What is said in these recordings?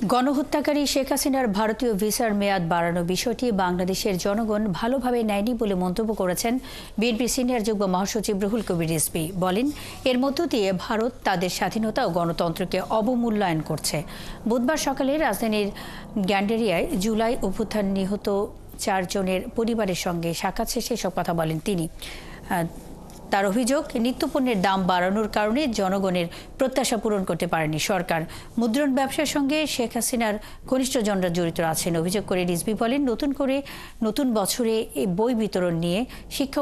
গণহত্যাকারী শেখ হাসিনার ভারতীয় ভিসার মেয়াদ বাড়ানোর বিষয়টি বাংলাদেশের জনগণ ভালোভাবে নেয়নি বলে মন্তব্য করেছেন বিএনপি সিনিয়র যুগ্ম মহাসচিব রুহুল কবির রিজভী। বলেন, এর মধ্য দিয়ে ভারত তাদের স্বাধীনতা ও গণতন্ত্রকে অবমূল্যায়ন করছে। বুধবার সকালে রাজধানীর গ্যান্ডারিয়ায় জুলাই অভ্যুত্থান নিহত 4 জনের পরিবারের সঙ্গে সাক্ষাৎ শেষে এসব কথা বলেন তিনি। তার অভিযোগ, নিত্যপণ্যের দাম বাড়ানোর কারণে জনগণের প্রত্যাশা পূরণ করতে পারেনি সরকার। মুদ্রণ ব্যবসার সঙ্গে শেখ হাসিনার ঘনিষ্ঠজনরা জড়িত আছেন অভিযোগ করে রিজভী বলেন, নতুন বছরে বই বিতরণ নিয়ে শিক্ষা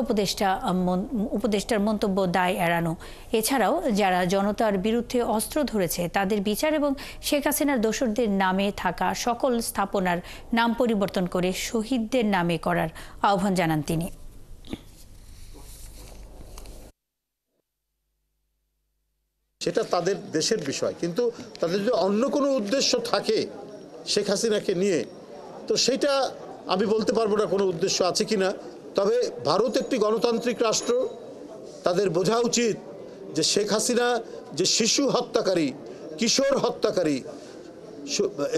উপদেষ্টার মন্তব্য দায় এড়ানো। এছাড়াও যারা জনতার বিরুদ্ধে অস্ত্র ধরেছে তাদের বিচার এবং শেখ হাসিনার দোসরদের নামে থাকা সকল স্থাপনার নাম পরিবর্তন করে শহীদদের নামে করার আহ্বান জানান তিনি। সেটা তাদের দেশের বিষয়, কিন্তু তাদের যদি অন্য কোনো উদ্দেশ্য থাকে শেখ হাসিনাকে নিয়ে, তো সেটা আমি বলতে পারবো না কোনো উদ্দেশ্য আছে কিনা। তবে ভারত একটি গণতান্ত্রিক রাষ্ট্র, তাদের বোঝা উচিত যে শেখ হাসিনা যে শিশু হত্যাকারী, কিশোর হত্যাকারী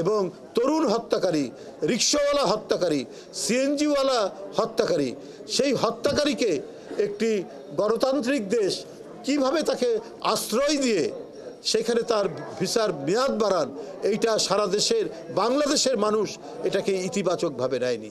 এবং তরুণ হত্যাকারী, রিক্সাওয়ালা হত্যাকারী, সিএনজিওয়ালা হত্যাকারী, সেই হত্যাকারীকে একটি গণতান্ত্রিক দেশ কিভাবে তাকে আশ্রয় দিয়ে সেখানে তার ভিসার মেয়াদ বাড়ান, এইটা সারা দেশের বাংলাদেশের মানুষ এটাকে ইতিবাচকভাবে নেয়নি।